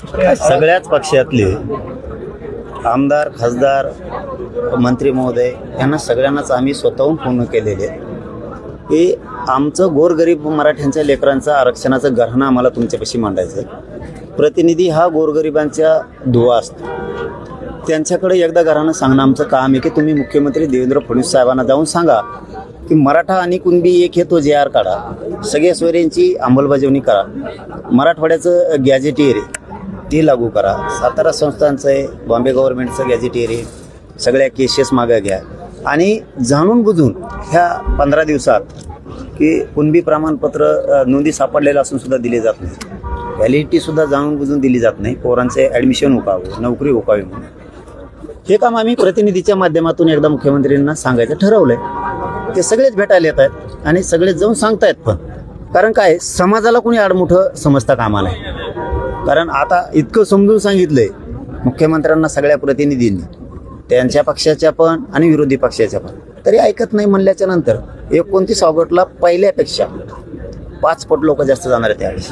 सगळ्याच पक्षातले आमदार, खासदार, मंत्री महोदय यांना सगळ्यांनाच आम्ही स्वतःहून फोन केलेले की आमचं गोरगरीब मराठ्यांच्या लेकरांचं आरक्षणाचं गरहाणं आम्हाला तुमच्यापाशी मांडायचं आहे। प्रतिनिधी हा गोरगरिबांच्या दुवा असतो, त्यांच्याकडे एकदा गरहाणं सांगणं आमचं काम आहे की तुम्ही मुख्यमंत्री देवेंद्र फडणवीस साहेबांना जाऊन सांगा की मराठा आणि कुणबी एक हे तो JR काढा, सगळ्या सोयऱ्यांची अंमलबजावणी करा, मराठवाड्याचं गॅजेटियर आहे ते लागू करा, सातारा संस्थांचं आहे, बॉम्बे गव्हर्नमेंटचं गॅजेटियर आहे, सगळ्या केसेस मागे घ्या आणि जाणून बुजून ह्या 15 दिवसात की कुणबी प्रमाणपत्र नोंदी सापडलेलं असून सुद्धा दिले जात नाही, व्हॅलिडिटीसुद्धा जाणून बुजून दिली जात नाही, पोरांचे ॲडमिशन हुकावं, नोकरी हुकावी म्हणून हे काम आम्ही प्रतिनिधीच्या माध्यमातून एकदा मुख्यमंत्र्यांना सांगायचं ठरवलं आहे। ते सगळेच भेटायला येत आहेत आणि सगळेच जाऊन सांगतायत पण, कारण काय समाजाला कोणी आडमुठं समजता कामा नाही। कारण आता इतकं समजून सांगितलंय मुख्यमंत्र्यांना सगळ्या प्रतिनिधींनी, त्यांच्या पक्षाच्या पण आणि विरोधी पक्षाच्या पण, तरी ऐकत नाही म्हणल्याच्या नंतर 29 ऑगस्टला पहिल्यापेक्षा 5 पट लोक जास्त जाणार आहेत त्यावेळेस।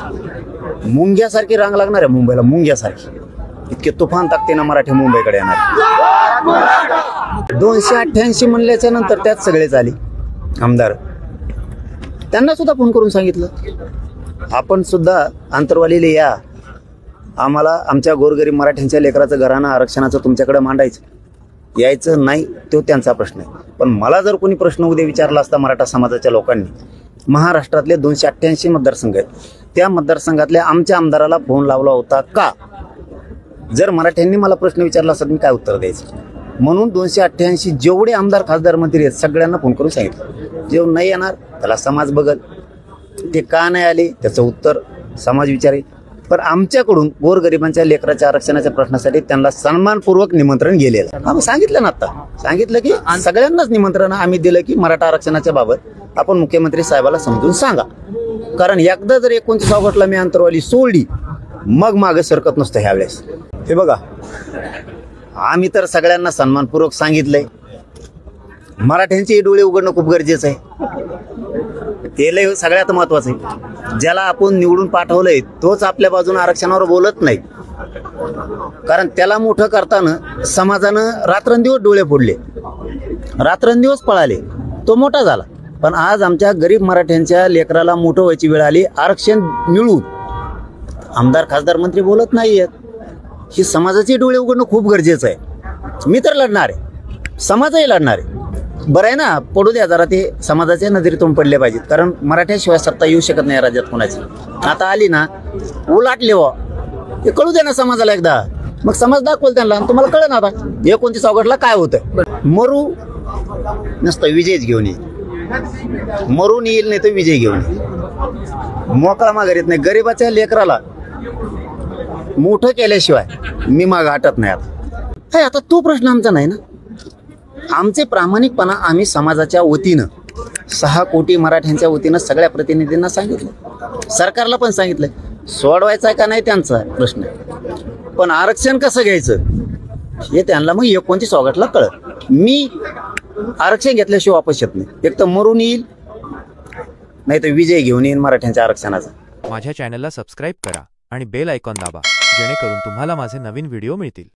मुंग्यासारखी रांग लागणार आहे मुंबईला, मुंग्यासारखी, इतके तुफान ताकदीनं मराठी मुंबईकडे येणार। 288 म्हणल्याच्या नंतर त्यात सगळेच आले आमदार, त्यांना सुद्धा फोन करून सांगितलं आपण सुद्धा अंतरवालीला या, आम्हाला आमच्या गोरगरीब मराठ्यांच्या लेकराचं घराणं आरक्षणाचं तुमच्याकडे मांडायचं, यायचं नाही तो त्यांचा प्रश्न आहे। पण मला जर कोणी प्रश्न उद्या विचारला असता मराठा समाजाच्या लोकांनी, महाराष्ट्रातले 288 मतदारसंघ आहेत, त्या मतदारसंघातल्या आमच्या आमदाराला फोन लावला होता का, जर मराठ्यांनी मला प्रश्न विचारला असता मी काय उत्तर द्यायचं। म्हणून 288 जेवढे आमदार, खासदार, मंत्री आहेत सगळ्यांना फोन करून सांगितलं जेव्हा नाही येणार त्याला समाज बघल, ते का नाही आले त्याचं उत्तर समाज विचारेल। पण आमच्याकडून गोरगरिबांच्या लेकराच्या आरक्षणाच्या प्रश्नासाठी त्यांना सन्मानपूर्वक निमंत्रण गेलेलं आम्ही सांगितलं ना, आता सांगितलं की सगळ्यांनाच निमंत्रण आम्ही दिलं की मराठा आरक्षणाच्या बाबत आपण मुख्यमंत्री साहेबाला समजून सांगा, कारण एकदा जर 29 ऑगस्टला मी अंतरवाली सोडली मग मागे सरकत नसतं ह्यावेळेस। हे बघा आम्ही तर सगळ्यांना सन्मानपूर्वक सांगितलंय, मराठ्यांचे डोळे उघडणं खूप गरजेचं आहे, ते लय सगळ्यात महत्वाचं आहे। ज्याला आपण निवडून पाठवलंय तोच आपल्या बाजूने आरक्षणावर बोलत नाही, कारण त्याला मोठं करताना समाजानं रात्रंदिवस डोळे फोडले, रात्रंदिवस पळाले, तो मोठा झाला। पण आज आमच्या गरीब मराठ्यांच्या लेकराला मोठं व्हायची वेळ आली, आरक्षण मिळून आमदार, खासदार, मंत्री बोलत नाहीयेत, ही समाजाचे डोळे उघडणं खूप गरजेचं आहे। मी तर लढणार आहे, समाजही लढणार आहे, बरं आहे ना, पडू द्या जरा, ते समाजाच्या नजरेतून पडले पाहिजेत, कारण मराठ्याशिवाय सत्ता येऊ शकत नाही राज्यात कोणाची। आता आली ना उलाटले व ते कळू दे ना समाजाला एकदा, मग समाज दाखवल त्यांना, तुम्हाला कळलं ना आता 29 ऑगस्टला काय होतं। मरू नसतं विजयच घेऊन येईल, मरून येईल नाही तर विजय घेऊन येईल, मोकळा माघार येत नाही। गरीबाच्या लेकराला मोठं केल्याशिवाय मी माग हटत नाही। आता तो प्रश्न आमचा नाही ना, आमचे प्रामाणिकपणा आम्ही समाजाच्या वतीनं 6 कोटी मराठ्यांच्या वतीनं सगळ्या प्रतिनिधींना सांगितलं, सरकारला पण सांगितलंय, सोडवायचा का नाही त्यांचा प्रश्न, पण आरक्षण कसं घ्यायचं हे त्यांना मग 29 ऑगस्टला कळत। मी आरक्षण घेतल्याशिवाय वापस येत नाही, एक तर मरून येईल नाही तर विजय घेऊन येईल मराठ्यांच्या आरक्षणाचा। माझ्या चॅनलला सबस्क्राईब करा आणि बेल आयकॉन दाबा, जेणेकरून तुम्हाला माझे नवीन व्हिडिओ मिळतील।